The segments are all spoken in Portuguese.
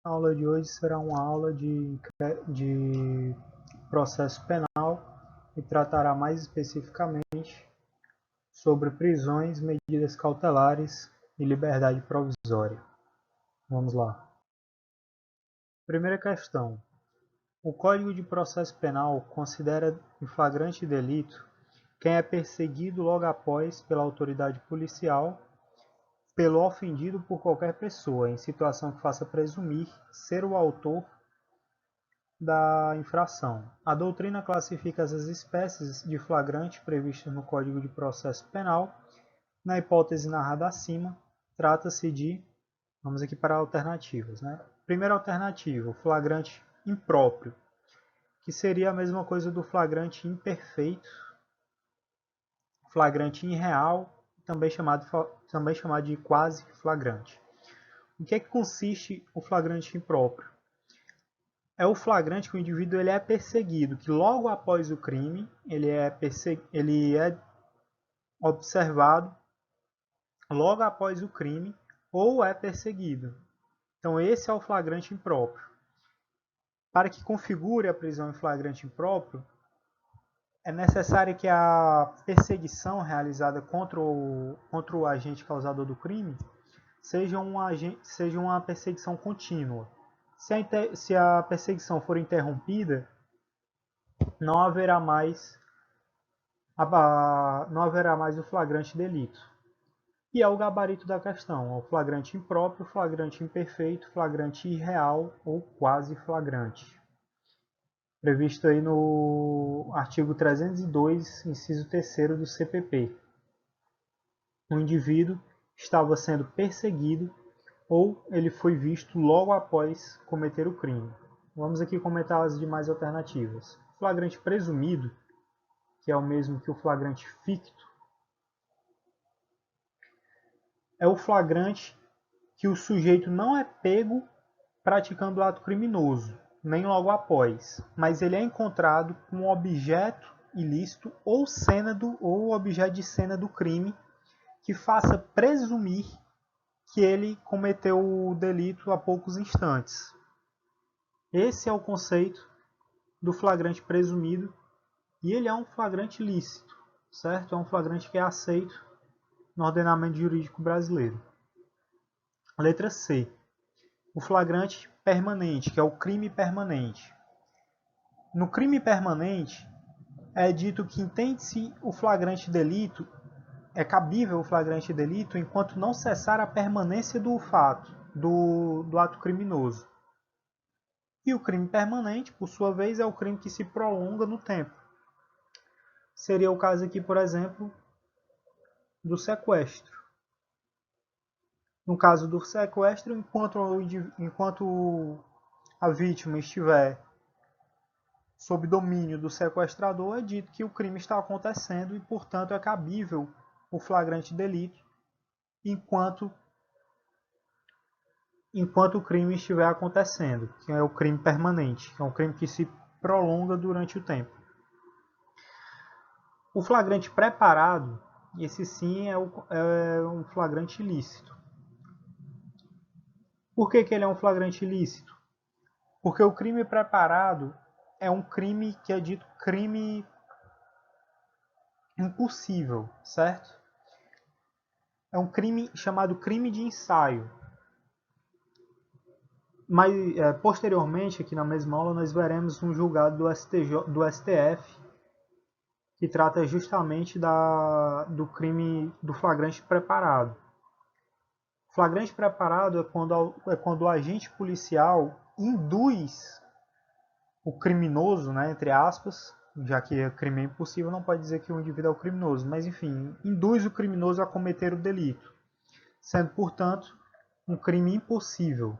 A aula de hoje será uma aula de processo penal e tratará mais especificamente sobre prisões, medidas cautelares e liberdade provisória. Vamos lá. Primeira questão. O Código de Processo Penal considera em flagrante delito quem é perseguido logo após pela autoridade policial pelo ofendido por qualquer pessoa, em situação que faça presumir ser o autor da infração. A doutrina classifica as espécies de flagrante previstas no Código de Processo Penal. Na hipótese narrada acima, trata-se de, vamos aqui para alternativas, né? Primeira alternativa, o flagrante impróprio, que seria a mesma coisa do flagrante imperfeito, flagrante irreal, também chamado de quase flagrante. O que é que consiste o flagrante impróprio? É o flagrante que o indivíduo ele é perseguido, que logo após o crime ele é observado logo após o crime ou é perseguido. Então esse é o flagrante impróprio. Para que configure a prisão em flagrante impróprio, é necessário que a perseguição realizada contra o agente causador do crime seja uma perseguição contínua. Se a perseguição for interrompida, não haverá mais o flagrante delito. E é o gabarito da questão, o flagrante impróprio, flagrante imperfeito, flagrante irreal ou quase flagrante. Previsto aí no artigo 302, inciso 3º do CPP. O indivíduo estava sendo perseguido ou ele foi visto logo após cometer o crime. Vamos aqui comentar as demais alternativas. Flagrante presumido, que é o mesmo que o flagrante ficto, é o flagrante que o sujeito não é pego praticando o ato criminoso, nem logo após, mas ele é encontrado com um objeto ilícito ou objeto de cena do crime que faça presumir que ele cometeu o delito há poucos instantes. Esse é o conceito do flagrante presumido e ele é um flagrante lícito, certo? É um flagrante que é aceito no ordenamento jurídico brasileiro. Letra C. O flagrante permanente, que é o crime permanente. No crime permanente, é dito que entende-se o flagrante delito, é cabível o flagrante delito enquanto não cessar a permanência do fato, do ato criminoso. E o crime permanente, por sua vez, é o crime que se prolonga no tempo. Seria o caso aqui, por exemplo, do sequestro. No caso do sequestro, enquanto a vítima estiver sob domínio do sequestrador, é dito que o crime está acontecendo e, portanto, é cabível o flagrante delito enquanto o crime estiver acontecendo, que é o crime permanente, que é um crime que se prolonga durante o tempo. O flagrante preparado, esse sim é um flagrante ilícito. Por que ele é um flagrante ilícito? Porque o crime preparado é um crime que é dito crime impossível, certo? É um crime chamado crime de ensaio. Mas posteriormente, aqui na mesma aula, nós veremos um julgado do STF que trata justamente do crime do flagrante preparado. Flagrante preparado é quando o agente policial induz o criminoso, né, entre aspas, já que crime é impossível, não pode dizer que o indivíduo é o criminoso, mas enfim, induz o criminoso a cometer o delito, sendo, portanto, um crime impossível.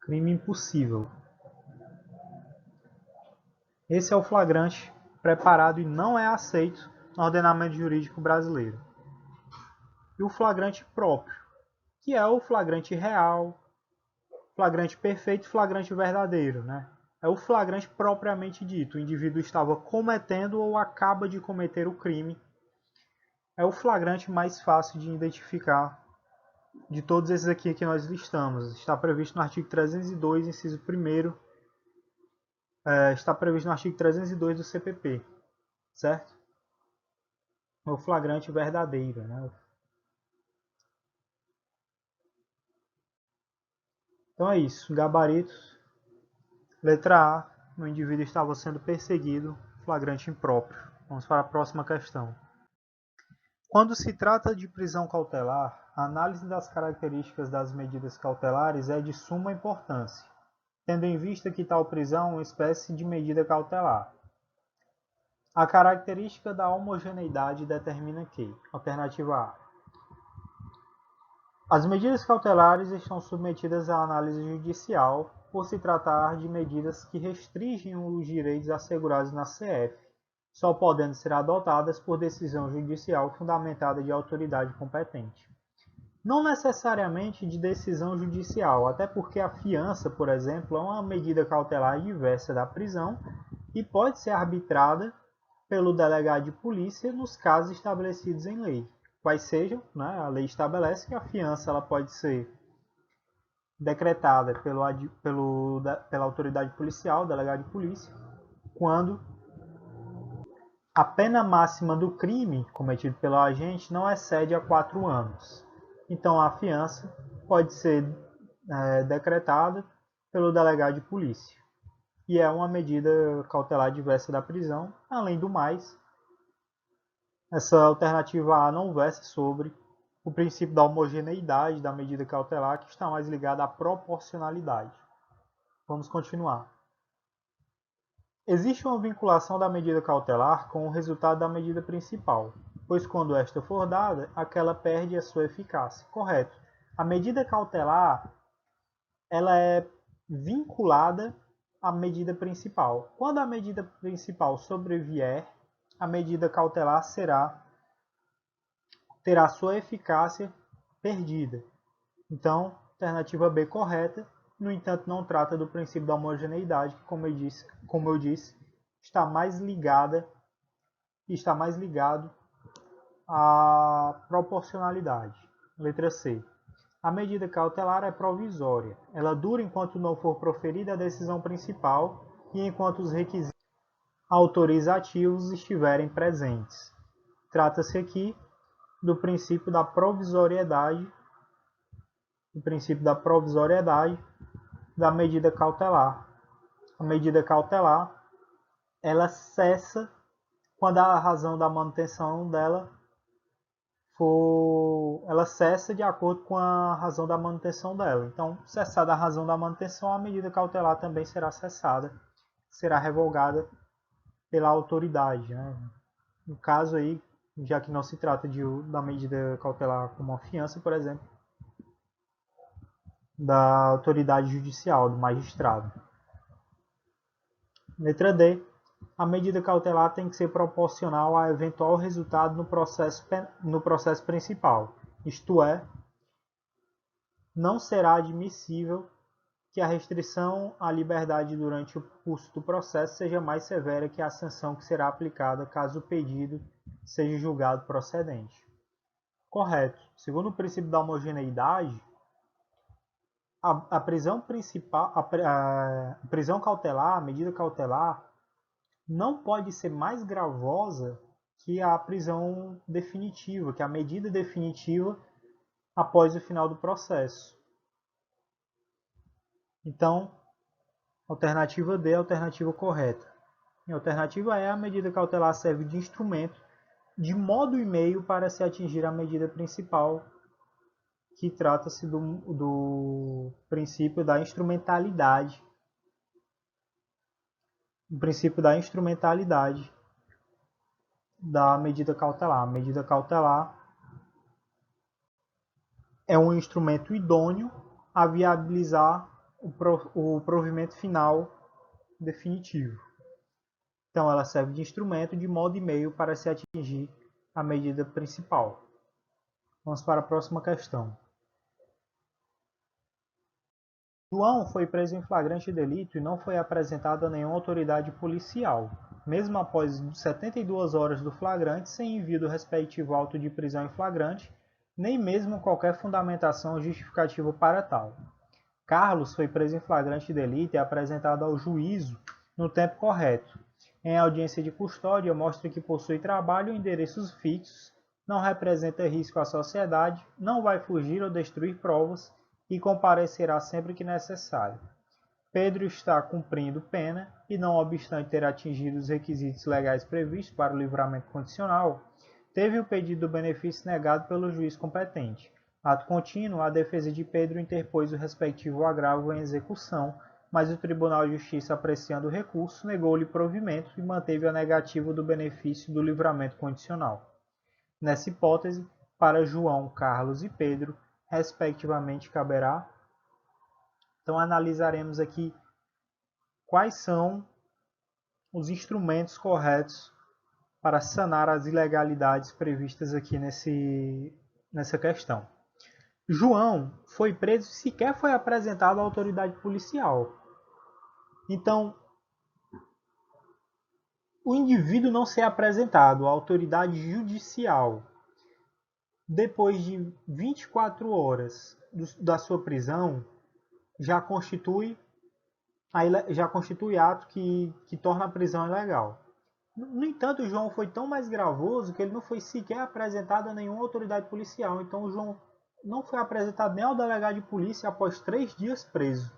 Crime impossível. Esse é o flagrante preparado e não é aceito no ordenamento jurídico brasileiro. E o flagrante próprio, que é o flagrante real, flagrante perfeito e flagrante verdadeiro, né? É o flagrante propriamente dito. O indivíduo estava cometendo ou acaba de cometer o crime. É o flagrante mais fácil de identificar de todos esses aqui que nós listamos. Está previsto no artigo 302, inciso 1º, está previsto no artigo 302 do CPP, certo? O flagrante verdadeiro, né? Então é isso, gabaritos. Letra A, o indivíduo estava sendo perseguido, flagrante impróprio. Vamos para a próxima questão. Quando se trata de prisão cautelar, a análise das características das medidas cautelares é de suma importância, tendo em vista que tal prisão é uma espécie de medida cautelar. A característica da homogeneidade determina que, alternativa A, as medidas cautelares estão submetidas à análise judicial por se tratar de medidas que restringem os direitos assegurados na CF, só podendo ser adotadas por decisão judicial fundamentada de autoridade competente. Não necessariamente de decisão judicial, até porque a fiança, por exemplo, é uma medida cautelar diversa da prisão e pode ser arbitrada pelo delegado de polícia nos casos estabelecidos em lei. Quais sejam, né? A lei estabelece que a fiança ela pode ser decretada pela autoridade policial, delegado de polícia, quando a pena máxima do crime cometido pelo agente não excede a 4 anos. Então a fiança pode ser decretada pelo delegado de polícia. E é uma medida cautelar diversa da prisão. Além do mais, essa alternativa A não versa sobre o princípio da homogeneidade da medida cautelar, que está mais ligada à proporcionalidade. Vamos continuar. Existe uma vinculação da medida cautelar com o resultado da medida principal, pois quando esta for dada, aquela perde a sua eficácia. Correto. A medida cautelar ela é vinculada à medida principal. Quando a medida principal sobrevier, a medida cautelar terá sua eficácia perdida. Então, alternativa B correta. No entanto, não trata do princípio da homogeneidade, que, como eu disse, está mais ligado à proporcionalidade. Letra C. A medida cautelar é provisória. Ela dura enquanto não for proferida a decisão principal e enquanto os requisitos autorizativos estiverem presentes. Trata-se aqui do princípio da provisoriedade, da medida cautelar. A medida cautelar, ela cessa quando a razão da manutenção dela ela cessa de acordo com a razão da manutenção dela. Então, cessada a razão da manutenção, a medida cautelar também será cessada, será revogada pela autoridade, né? No caso aí, já que não se trata da medida cautelar como uma fiança, por exemplo, da autoridade judicial, do magistrado. Letra D. A medida cautelar tem que ser proporcional ao eventual resultado no processo principal, isto é, não será admissível que a restrição à liberdade durante o curso do processo seja mais severa que a sanção que será aplicada caso o pedido seja julgado procedente. Correto. Segundo o princípio da homogeneidade, a prisão principal, a prisão cautelar, a medida cautelar, não pode ser mais gravosa que a prisão definitiva, que a medida definitiva após o final do processo. Então, alternativa D é a alternativa correta. E a alternativa E, a medida cautelar serve de instrumento de modo e meio para se atingir a medida principal, que trata-se do princípio da instrumentalidade. O princípio da instrumentalidade da medida cautelar. A medida cautelar é um instrumento idôneo a viabilizar o provimento final definitivo. Então, ela serve de instrumento de modo e meio para se atingir a medida principal. Vamos para a próxima questão. João foi preso em flagrante delito e não foi apresentado a nenhuma autoridade policial, mesmo após 72 horas do flagrante, sem envio do respectivo auto de prisão em flagrante, nem mesmo qualquer fundamentação justificativa para tal. Carlos foi preso em flagrante delito e apresentado ao juízo no tempo correto. Em audiência de custódia, mostra que possui trabalho e endereços fixos, não representa risco à sociedade, não vai fugir ou destruir provas e comparecerá sempre que necessário. Pedro está cumprindo pena e, não obstante ter atingido os requisitos legais previstos para o livramento condicional, teve o pedido do benefício negado pelo juiz competente. Ato contínuo, a defesa de Pedro interpôs o respectivo agravo em execução, mas o Tribunal de Justiça, apreciando o recurso, negou-lhe provimento e manteve a negativa do benefício do livramento condicional. Nessa hipótese, para João, Carlos e Pedro, respectivamente, caberá. Então, analisaremos aqui quais são os instrumentos corretos para sanar as ilegalidades previstas aqui nessa questão. João foi preso e sequer foi apresentado à autoridade policial. Então, o indivíduo não ser apresentado à autoridade judicial depois de 24 horas da sua prisão já constitui ato que torna a prisão ilegal. No entanto, o João foi tão mais gravoso que ele não foi sequer apresentado a nenhuma autoridade policial. Então, o João não foi apresentado nem ao delegado de polícia após 3 dias preso.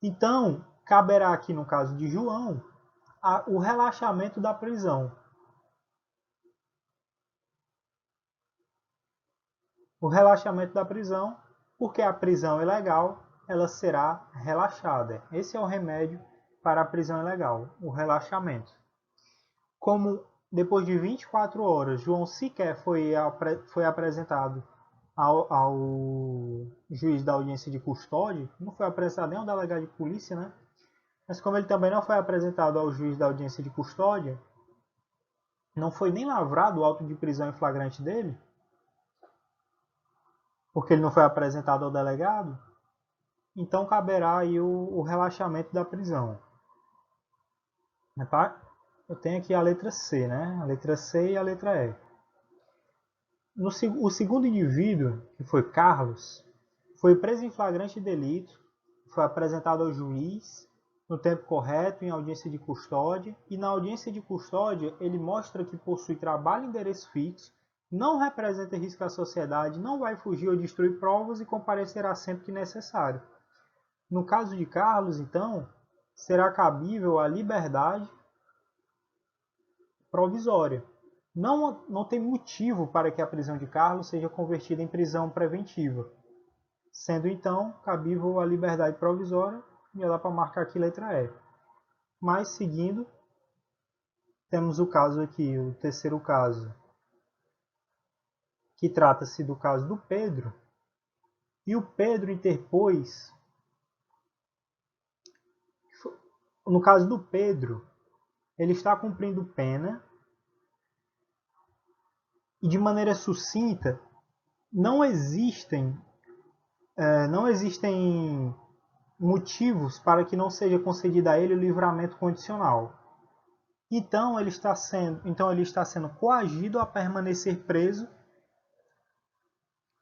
Então, caberá aqui, no caso de João, o relaxamento da prisão. O relaxamento da prisão, porque a prisão ilegal, ela será relaxada. Esse é o remédio para a prisão ilegal, o relaxamento. Como depois de 24 horas, João sequer foi apresentado ao juiz da audiência de custódia, não foi apresentado nem ao delegado de polícia, né? Mas como ele também não foi apresentado ao juiz da audiência de custódia, não foi nem lavrado o auto de prisão em flagrante dele, porque ele não foi apresentado ao delegado, então caberá aí o relaxamento da prisão. Eu tenho aqui a letra C, né? A letra C e a letra E. O segundo indivíduo, que foi Carlos, foi preso em flagrante delito, foi apresentado ao juiz no tempo correto, em audiência de custódia, e na audiência de custódia ele mostra que possui trabalho e endereço fixo, não representa risco à sociedade, não vai fugir ou destruir provas e comparecerá sempre que necessário. No caso de Carlos, então, será cabível a liberdade provisória. Não tem motivo para que a prisão de Carlos seja convertida em prisão preventiva, sendo então cabível a liberdade provisória, já dá para marcar aqui letra E. Mas seguindo, temos o caso aqui, o terceiro caso, que trata-se do caso do Pedro, e o Pedro interpôs. No caso do Pedro, ele está cumprindo pena e, de maneira sucinta, não existem motivos para que não seja concedido a ele o livramento condicional. Então ele está sendo coagido a permanecer preso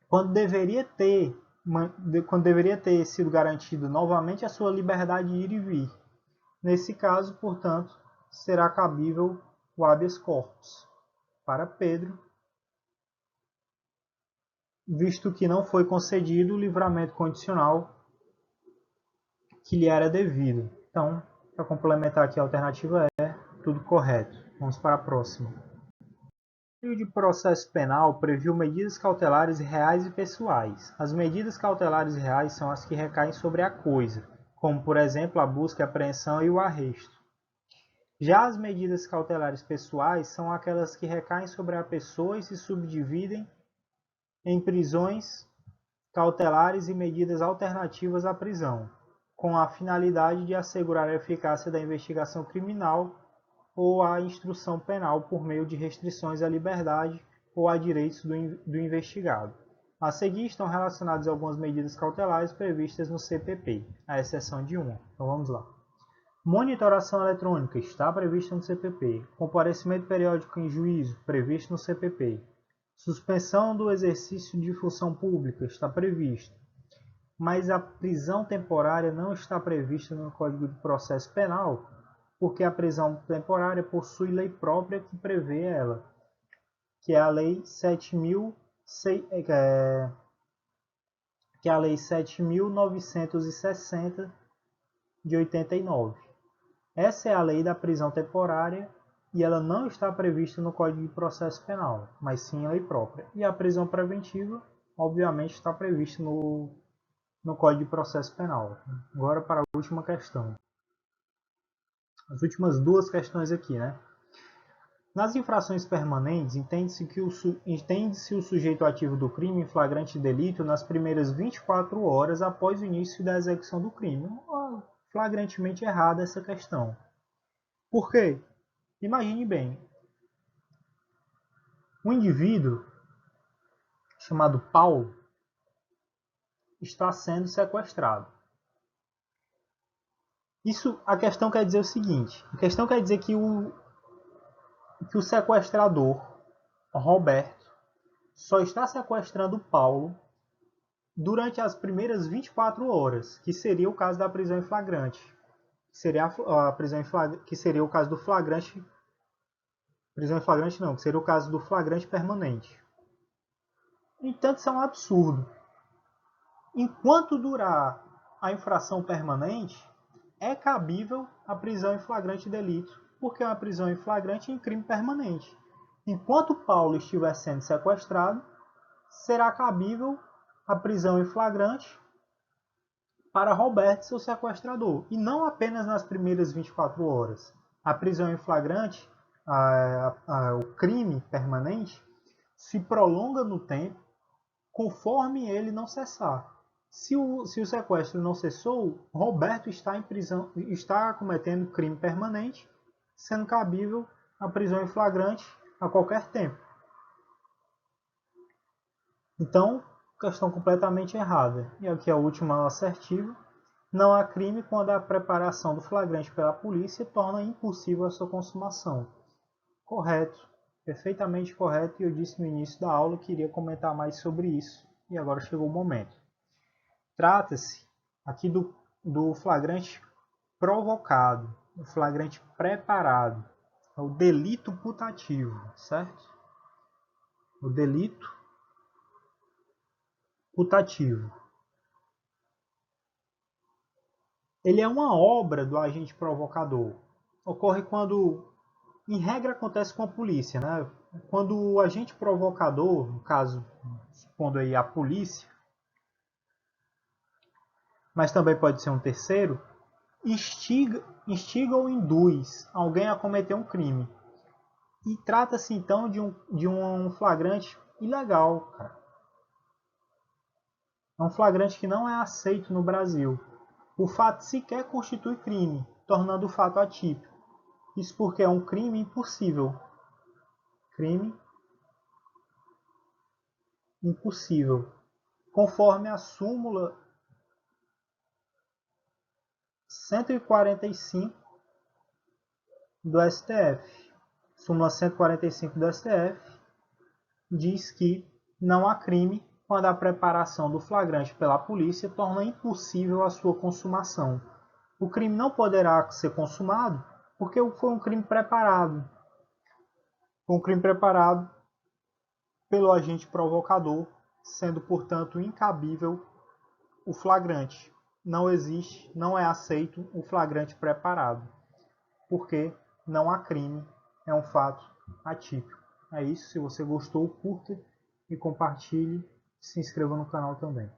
quando deveria ter sido garantido novamente a sua liberdade de ir e vir. Nesse caso, portanto, será cabível o habeas corpus para Pedro, visto que não foi concedido o livramento condicional que lhe era devido. Então, para complementar aqui, a alternativa é tudo correto. Vamos para a próxima. O Código de Processo Penal previu medidas cautelares reais e pessoais. As medidas cautelares reais são as que recaem sobre a coisa, como, por exemplo, a busca, a apreensão e o arresto. Já as medidas cautelares pessoais são aquelas que recaem sobre a pessoa e se subdividem em prisões cautelares e medidas alternativas à prisão, com a finalidade de assegurar a eficácia da investigação criminal ou a instrução penal por meio de restrições à liberdade ou a direitos do investigado. A seguir estão relacionadas algumas medidas cautelares previstas no CPP, à exceção de uma. Então vamos lá. Monitoração eletrônica está prevista no CPP. Comparecimento periódico em juízo, previsto no CPP. Suspensão do exercício de função pública está previsto, mas a prisão temporária não está prevista no Código de Processo Penal, porque a prisão temporária possui lei própria que prevê ela, que é a Lei 7.960 de 89. Essa é a lei da prisão temporária e ela não está prevista no Código de Processo Penal, mas sim em lei própria. E a prisão preventiva, obviamente, está prevista no Código de Processo Penal. Agora para a última questão. As últimas duas questões aqui, né? Nas infrações permanentes, entende-se o sujeito ativo do crime em flagrante delito nas primeiras 24 horas após o início da execução do crime. Flagrantemente errada essa questão. Por quê? Imagine bem, um indivíduo chamado Paulo está sendo sequestrado. A questão quer dizer o seguinte, a questão quer dizer que o sequestrador, Roberto, só está sequestrando Paulo durante as primeiras 24 horas, que seria o caso da prisão em flagrante. Que seria o caso do flagrante. Prisão em flagrante não, que seria o caso do flagrante permanente. No entanto, isso é um absurdo. Enquanto durar a infração permanente, é cabível a prisão em flagrante delito, porque é uma prisão em flagrante em crime permanente. Enquanto Paulo estiver sendo sequestrado, será cabível a prisão em flagrante para Roberto, seu sequestrador, e não apenas nas primeiras 24 horas. A prisão em flagrante, o crime permanente, se prolonga no tempo conforme ele não cessar. Se o sequestro não cessou, Roberto está em prisão, está cometendo crime permanente, sendo cabível a prisão em flagrante a qualquer tempo. Então, questão completamente errada. E aqui a última assertiva. Não há crime quando a preparação do flagrante pela polícia torna impossível a sua consumação. Correto, perfeitamente correto, e eu disse no início da aula que iria comentar mais sobre isso, e agora chegou o momento. Trata-se aqui do flagrante provocado, o flagrante preparado, é o delito putativo, certo? O delito putativo. Ele é uma obra do agente provocador. Ocorre quando, em regra, acontece com a polícia, né? Quando o agente provocador, no caso, supondo aí a polícia, mas também pode ser um terceiro, instiga ou induz alguém a cometer um crime. E trata-se então de um flagrante ilegal, cara. É um flagrante que não é aceito no Brasil. O fato sequer constitui crime, tornando o fato atípico. Isso porque é um crime impossível. Crime impossível. Conforme a súmula 145 do STF. Súmula 145 do STF diz que não há crime quando a preparação do flagrante pela polícia torna impossível a sua consumação. O crime não poderá ser consumado porque foi um crime preparado. Foi um crime preparado pelo agente provocador, sendo, portanto, incabível o flagrante. Não existe, não é aceito o flagrante preparado, porque não há crime, é um fato atípico. É isso, se você gostou, curta e compartilhe, se inscreva no canal também.